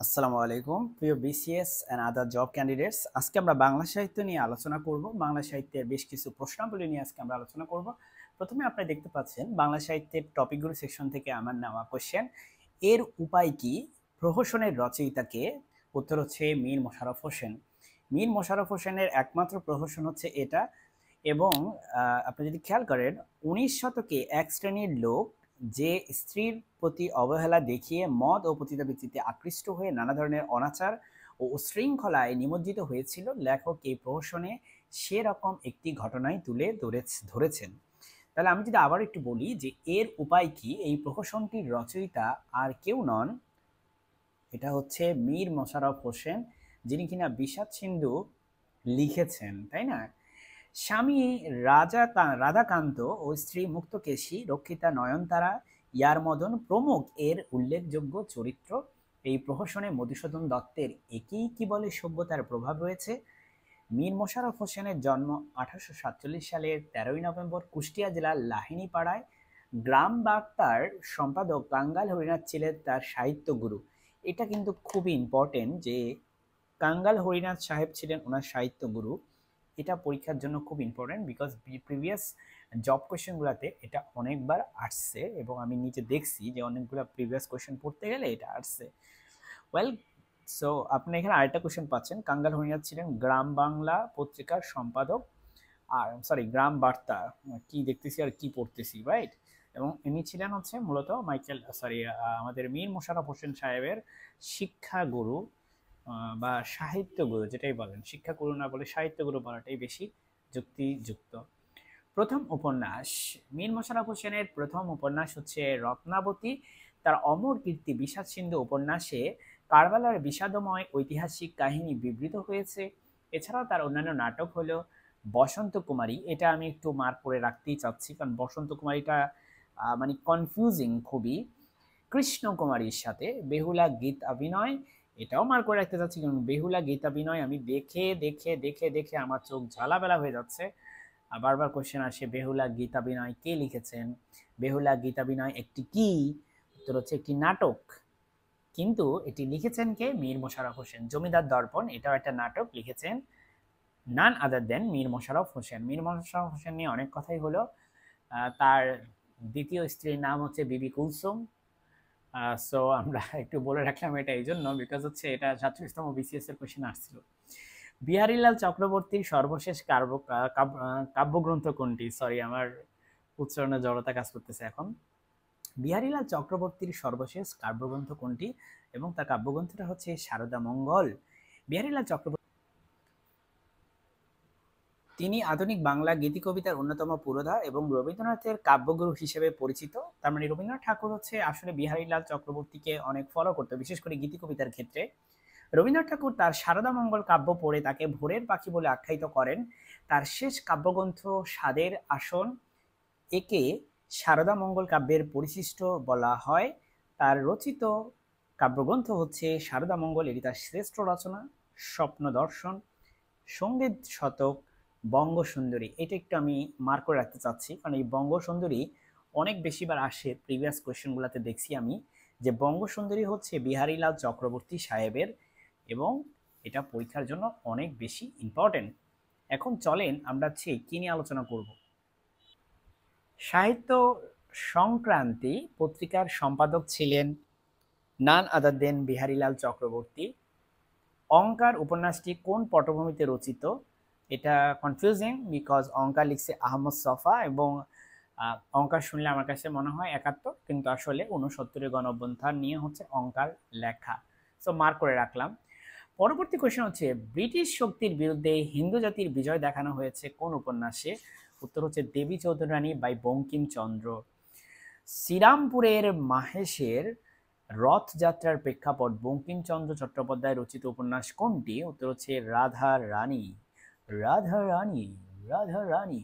আসসালামু আলাইকুম প্রিয় BCS and other job candidates. আজকে আমরা বাংলা সাহিত্য নিয়ে আলোচনা করব। বাংলা সাহিত্যের বেশ কিছু প্রশ্নাবলী নিয়ে আজকে আমরা আলোচনা করব। প্রথমে আপনারা দেখতে পাচ্ছেন বাংলা সাহিত্যের টপিকগুলো সেকশন থেকে আমার নেওয়া কোশ্চেন। এর উপায় কি? প্রহসনের রচয়িতাকে? উত্তর হচ্ছে মীর মশাররফ হোসেন। মীর মশাররফ হোসেনের একমাত্র প্রহসন হচ্ছে এটা। এবং আপনি যদি খেয়াল করেন 19 শতকে এক শ্রেণীর লোক যে স্ত্রীর প্রতি অবহেলা দেখিয়ে মদ ও পতিতাবৃত্তিতে আকৃষ্ট হয়ে নানা ধরনের অনাচার ও উশৃঙ্খলায় নিমজ্জিত হয়েছিল, লেখক এই প্রহসনে সেরকম একটি ঘটনাই তুলে ধরেছেন। তাহলে আমি যদি আবার একটু বলি যে এর উপায় কি, এই প্রহসনটির রচয়িতা আর কেউ নন, এটা হচ্ছে মীর মশাররফ হোসেন, যিনি কিনা বিষাদ সিন্ধু লিখেছেন, তাই না? স্বামী রাধাকান্ত ও স্ত্রী মুক্তকেশী, রক্ষিতা নয়নতারা, ইয়ারমদন প্রমুখ এর উল্লেখযোগ্য চরিত্র। এই প্রহসনে মধুসূদন দত্তের একেই কি বলে সভ্যতার প্রভাব রয়েছে। মীর মশাররফ হোসেনের জন্ম 1847 সালের 13ই নভেম্বর কুষ্টিয়া জেলার লাহিনীপাড়ায়। গ্রাম বার্তার সম্পাদক কাঙ্গাল হরিনাথ ছিলেন তার সাহিত্য গুরু। এটা কিন্তু খুবই ইম্পর্টেন্ট যে কাঙ্গাল হরিনাথ সাহেব ছিলেন ওনার সাহিত্য গুরু। এটা পরীক্ষার জন্য খুব ইম্পর্টেন্ট, বিকজ প্রিভিয়াস জব কোয়েশ্চেনগুলোতে এটা অনেকবার আসছে এবং আমি নিচে দেখছি যে অনেকগুলো প্রিভিয়াস কোয়েশ্চেন পড়তে গেলে এটা আসছে। ওয়েল, সো আপনি এখানে আরেকটা কোয়েশ্চেন পাচ্ছেন। কাঙ্গাল হরিনাথ ছিলেন গ্রাম বাংলা পত্রিকার সম্পাদক, আর সরি গ্রাম বার্তা, কি দেখতেছি আর কি পড়তেছি, রাইট? এবং ইনি ছিলেন হচ্ছে মূলত আমাদের মীর মোশাররফ হোসেন সাহেবের শিক্ষাগুরু, বা সাহিত্যগুরু যেটাই বলেন, শিক্ষাগুরু না বলে সাহিত্যগুরু বলাটাই বেশি যুক্তিযুক্ত। প্রথম উপন্যাস, মীর মশাররফ হোসেনের প্রথম উপন্যাস হচ্ছে রত্নাবতী। তার অমর কীর্তি বিষাদ সিন্ধু উপন্যাসে কারবালার বিষাদময় ঐতিহাসিক কাহিনী বিবৃত হয়েছে। এছাড়াও তার অন্যান্য নাটক হলো বসন্ত কুমারী। এটা আমি একটু মার্ক করে রাখতেই চাচ্ছি, কারণ বসন্ত কুমারীটা মানে কনফিউজিং খুবই। কৃষ্ণকুমারীর সাথে বেহুলা গীত অভিনয়, এটাও মার্ক করে রাখতে চাচ্ছি, কারণ বেহুলা গীত অভিনয় আমি দেখে দেখে দেখে দেখে আমার চোখ ঝালাবেলা হয়ে যাচ্ছে। বারবার কোশ্চেন আসে বেহুলা গীতাভিনয় কে লিখেছেন। বেহুলা গীতাভিনয় একটি কি? উত্তর হচ্ছে একটি নাটক। কিন্তু এটি লিখেছেন কে? মীর মশাররফ হোসেন। জমিদার দর্পণ এটাও একটা নাটক, লিখেছেন নান আদার দেন মীর মশাররফ হোসেন। মীর মশাররফ হোসেন নিয়ে অনেক কথাই হলো। তার দ্বিতীয় স্ত্রীর নাম হচ্ছে বিবি কুলসুম। সো আমরা একটু বলে রাখলাম এটা এই জন্য, বিকজ হচ্ছে এটা 47তম বিসিএস এর কোশ্চেন আসছিল। বিহারীলাল চক্রবর্তীর সর্বশেষ কাব্যগ্রন্থ কোনটি? সরি, আমার উচ্চারণে জড়তা কাজ করতেছে এখন। বিহারীলাল চক্রবর্তীর সর্বশেষ কাব্যগ্রন্থ কোনটি? এবং তার কাব্যগ্রন্থটা হচ্ছে সারদা মঙ্গল। বিহারীলাল চক্রবর্তী তিনি আধুনিক বাংলা গীতি কবিতার অন্যতম পুরোধা এবং রবীন্দ্রনাথের কাব্যগুরু হিসেবে পরিচিত। তার মানে রবীন্দ্রনাথ ঠাকুর হচ্ছে আসলে বিহারীলাল চক্রবর্তীকে অনেক ফলো করতো, বিশেষ করে গীতি কবিতার ক্ষেত্রে। রবীন্দ্রনাথ ঠাকুর তার সারদা মঙ্গল কাব্য পড়ে তাকে ভোরের পাখি বলে আখ্যায়িত করেন। তার শেষ কাব্যগ্রন্থ স্বাদের আসন, একে সারদা মঙ্গল কাব্যের পরিশিষ্ট বলা হয়। তার রচিত কাব্যগ্রন্থ হচ্ছে সারদা মঙ্গল। এটি তার শ্রেষ্ঠ রচনা। স্বপ্ন দর্শন, সঙ্গীত শতক, বঙ্গসুন্দরী, এটা একটু আমি মার্ক করে রাখতে চাচ্ছি, কারণ এই বঙ্গসুন্দরী অনেক বেশিবার আসে প্রিভিয়াস কোয়েশ্চেনগুলোতে দেখছি আমি, যে বঙ্গসুন্দরী হচ্ছে বিহারীলাল চক্রবর্তী সাহেবের, এবং এটা পরীক্ষার জন্য অনেক বেশি ইম্পর্টেন্ট। এখন চলেন আমরা কি নিয়ে আলোচনা করব। সাহিত্য সংক্রান্তি পত্রিকার সম্পাদক ছিলেন নান আদার দেন বিহারীলাল চক্রবর্তী। অঙ্কার উপন্যাসটি কোন পটভূমিতে রচিত? এটা কনফিউজিং, বিকজ অঙ্কার লিখছে আহমদ সফা, এবং অঙ্কার শুনলে আমার কাছে মনে হয় 71, কিন্তু আসলে 69 গণ অভ্যুত্থান নিয়ে হচ্ছে অঙ্কার লেখা। সো মার্ক করে রাখলাম। পরবর্তী কোয়েশ্চেন হচ্ছে ব্রিটিশ শক্তির বিরুদ্ধে হিন্দু জাতির বিজয় দেখানো হয়েছে কোন উপন্যাসে? উত্তর হচ্ছে দেবী চৌধুরানী বাই বঙ্কিমচন্দ্র। শ্রীরামপুরের মাহেশের রথযাত্রার প্রেক্ষাপট বঙ্কিমচন্দ্র চট্টোপাধ্যায় রচিত উপন্যাস কোনটি? উত্তর হচ্ছে রাধা রানী। রাধা রানী, রাধা রানী।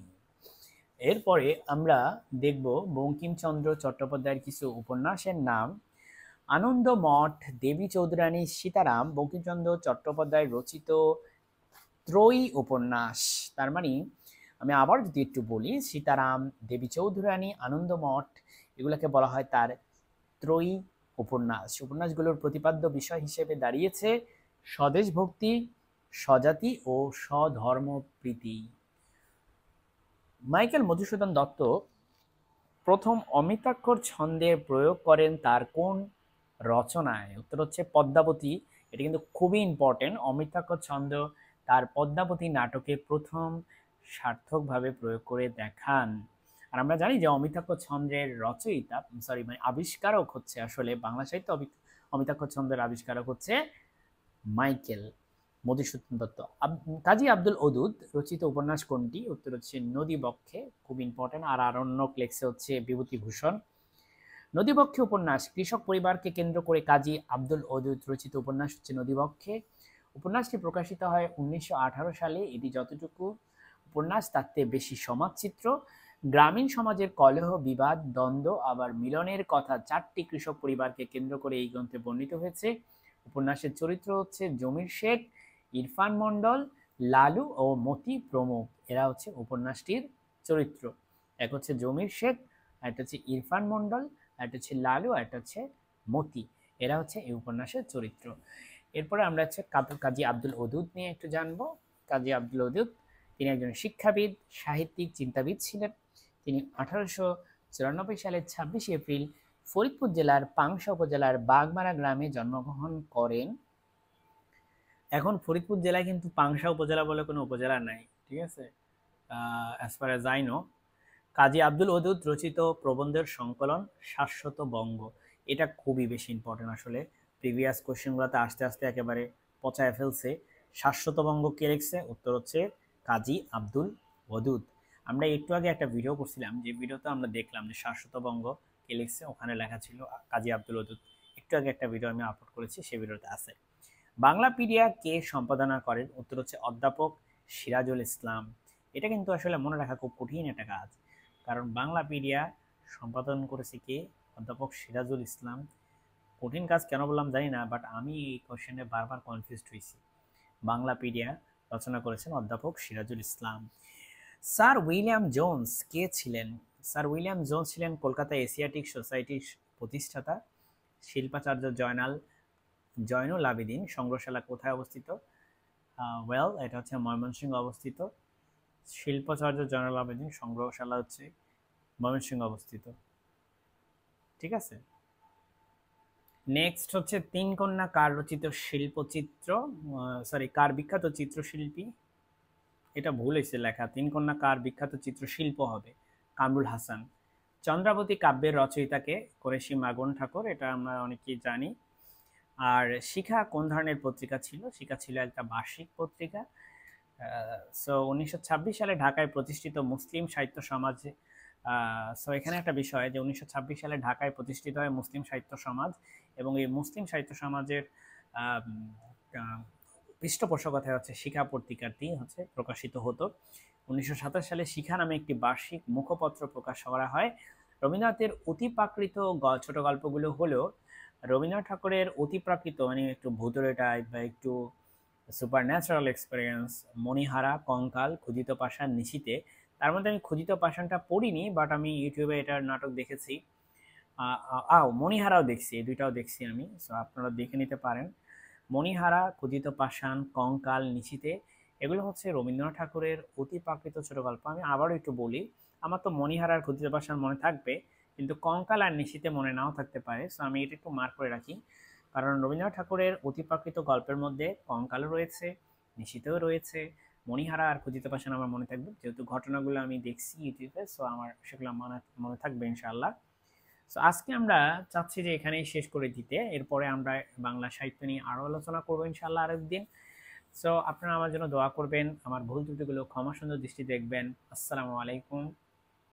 এরপরে আমরা দেখব বঙ্কিমচন্দ্র চট্টোপাধ্যায়ের কিছু উপন্যাসের নাম। আনন্দমঠ, দেবী চৌধুরানী, সীতারাম বঙ্কিমচন্দ্র চট্টোপাধ্যায় রচিত ত্রয়ী উপন্যাস। তার মানে আমি আবার যদি একটু বলি, সীতারাম, দেবী চৌধুরানী, আনন্দমঠ, এগুলোকে বলা হয় তার ত্রয়ী উপন্যাস। উপন্যাসগুলোর প্রতিপাদ্য বিষয় হিসেবে দাঁড়িয়েছে স্বদেশভক্তি, স্বজাতি ও স্বধর্মপ্রীতি। মাইকেল মধুসূদন দত্ত প্রথম অমিতাক্ষর ছন্দের প্রয়োগ করেন তার কোন রচনায়? উত্তর হচ্ছে পদ্মাবতী। এটা কিন্তু খুবই ইম্পর্টেন্ট। অমিতাক্ষর ছন্দ তার পদ্মাবতী নাটকে প্রথম সার্থকভাবে প্রয়োগ করে দেখান। আর আমরা জানি যে অমিতাক্ষর ছন্দের রচয়িতা মানে আবিষ্কারক হচ্ছে আসলে বাংলা সাহিত্য অমিতাক্ষর ছন্দের আবিষ্কারক হচ্ছে মাইকেল মধুসূদন দত্ত। কাজী আব্দুল ওদুদ রচিত উপন্যাস কোনটি? উত্তর হচ্ছে নদীবক্ষে, খুব ইম্পর্টেন্ট। আর আরণ্যক লেখছে হচ্ছে বিভূতিভূষণ। নদীবক্ষে উপন্যাস কৃষক পরিবারকে কেন্দ্র করে কাজী আব্দুল ওদুদ রচিত উপন্যাস হচ্ছে নদীবক্ষে। উপন্যাসটি প্রকাশিত হয় 1918 সালে। এটি যতটুকু উপন্যাস তার চেয়ে বেশি সমাজচিত্র। গ্রামীণ সমাজের কলহ, বিবাদ, দ্বন্দ্ব আবার মিলনের কথা 4টি কৃষক পরিবারকে কেন্দ্র করে এই গ্রন্থে বর্ণিত হয়েছে। উপন্যাসের চরিত্র হচ্ছে জমির শেখ, ইরফান মন্ডল, লালু ও মতি প্রমুখ। এরা হচ্ছে উপন্যাসটির চরিত্র। এক হচ্ছে জমির শেখ, একটা হচ্ছে ইরফান মন্ডল, একটা হচ্ছে লালু, একটা হচ্ছে মতি। এরা হচ্ছে এই উপন্যাসের চরিত্র। এরপরে আমরা হচ্ছে কাজী আব্দুল ওদুদ নিয়ে একটু জানবো। কাজী আব্দুল ওদুদ তিনি একজন শিক্ষাবিদ, সাহিত্যিক, চিন্তাবিদ ছিলেন। তিনি 1894 সালের 26 এপ্রিল ফরিদপুর জেলার পাংশা উপজেলার বাগমারা গ্রামে জন্মগ্রহণ করেন। এখন ফরিদপুর জেলায় কিন্তু পাংশা উপজেলা বলে কোনো উপজেলা নাই, ঠিক আছে, as far as I know. Kazi Abdul Wadud রচিত প্রবন্ধের সংকলন শাশ্বত বঙ্গ। এটা খুবই বেশি ইম্পর্টেন্ট আসলে। প্রিভিয়াস কোশ্চেনগুলোতে আস্তে আস্তে একেবারে পচায় ফেলছে। শাশ্বত বঙ্গ কে লিখছে? উত্তর হচ্ছে কাজী আব্দুল ওদুদ। আমরা একটু আগে একটা ভিডিও করছিলাম, যে ভিডিওতে আমরা দেখলাম যে শাশ্বত বঙ্গ কে লিখছে, ওখানে লেখা ছিল কাজী আব্দুল ওদুদ। একটু আগে একটা ভিডিও আমি আপলোড করেছি, সেই ভিডিওতে আছে। বাংলাপিডিয়া কে সম্পাদনা করেন? উত্তর হচ্ছে অধ্যাপক সিরাজুল ইসলাম। এটা কিন্তু আসলে মনে রাখা খুব কঠিন একটা কাজ, কারণ বাংলাপিডিয়া সম্পাদন করেছে কে? অধ্যাপক সিরাজুল ইসলাম। কঠিন কাজ কেন বললাম জানি না, বাট আমি এই কোশ্চেনে বারবার কনফিউজড হয়েছি। বাংলাপিডিয়া রচনা করেছেন অধ্যাপক Sirajul Islam. Sir William Jones কে ছিলেন? স্যার উইলিয়াম জোন্স ছিলেন কলকাতা এশিয়াটিক সোসাইটির প্রতিষ্ঠাতা। শিল্পাচার্য জয়নুল আবেদিন সংগ্রহশালা কোথায় অবস্থিত? এটা হচ্ছে ময়মনসিংহ অবস্থিত। শিল্পাচার্য জয়নুল আবেদিন সংগ্রহশালা হচ্ছে ময়মনসিংহ অবস্থিত, ঠিক আছে। নেক্সট হচ্ছে তিন কন্যা কার রচিত শিল্পচিত্র? কার বিখ্যাত চিত্রশিল্পী? এটা ভুল হয়েছে লেখা, তিন কন্যা কার বিখ্যাত চিত্রশিল্প হবে? কামরুল হাসান। চন্দ্রাবতী কাব্যের রচয়িতাকে? কোরেশি মাগন ঠাকুর। এটা আমরা অনেকেই জানি। আর শিখা কোন ধরনের পত্রিকা ছিল? শিখা ছিল একটা বার্ষিক পত্রিকা। 1926 সালে ঢাকায় প্রতিষ্ঠিত মুসলিম সাহিত্য সমাজ। এখানে একটা বিষয় যে 1926 সালে ঢাকায় প্রতিষ্ঠিত হয় মুসলিম সাহিত্য সমাজ, এবং এই মুসলিম সাহিত্য সমাজের পৃষ্ঠপোষকতায় হচ্ছে শিখা পত্রিকাটি হচ্ছে প্রকাশিত হতো। 1927 সালে শিখা নামে একটি বার্ষিক মুখপত্র প্রকাশ করা হয়। রবীন্দ্রনাথের অতিপ্রাকৃত ছোট গল্পগুলো হলো রবীন্দ্রনাথ ঠাকুরের অতিপ্রাকৃত মানে একটু ভূতুরে টাইপ বা একটু সুপার ন্যাচারাল এক্সপিরিয়েন্স, মণিহারা, কঙ্কাল, ক্ষুধিত পাষাণ, নিশীথে। তার মধ্যে আমি ক্ষুধিত পাষাণটা পড়িনি, বাট আমি ইউটিউবে এটার নাটক দেখেছি। মণিহারাও দেখছি, এই দুইটাও দেখছি আমি, সো আপনারা দেখে নিতে পারেন। মণিহারা, ক্ষুধিত পাষাণ, কঙ্কাল, নিশীথে এগুলো হচ্ছে রবীন্দ্রনাথ ঠাকুরের অতিপ্রাকৃত ছোট গল্প। আমি আবারও একটু বলি, আমার তো মণিহারা আর ক্ষুধিত পাষাণ মনে থাকবে, কিন্তু কঙ্কাল আর নিশীথে মনে নাও থাকতে পারে। সো আমি এটা একটু মার্ক করে রাখি, কারণ রবীন্দ্রনাথ ঠাকুরের অতিপ্রাকৃত গল্পের মধ্যে কঙ্কালও রয়েছে, নিশীথেও রয়েছে, মণিহারা আর ক্ষুধিত পাষাণ আমার মনে থাকবে, যেহেতু ঘটনাগুলো আমি দেখছি ইউটিউবে। সো আমার সেগুলো মনে থাকবে ইনশাআল্লাহ। সো আজকে আমরা চাচ্ছি যে এখানেই শেষ করে দিতে। এরপরে আমরা বাংলা সাহিত্য নিয়ে আরও আলোচনা করবো ইনশাআল্লাহ আরেকদিন। সো আপনারা আমার জন্য দোয়া করবেন, আমার ভুল ত্রুটিগুলো ক্ষমা সুন্দর দৃষ্টি দেখবেন। আসসালামু আলাইকুম।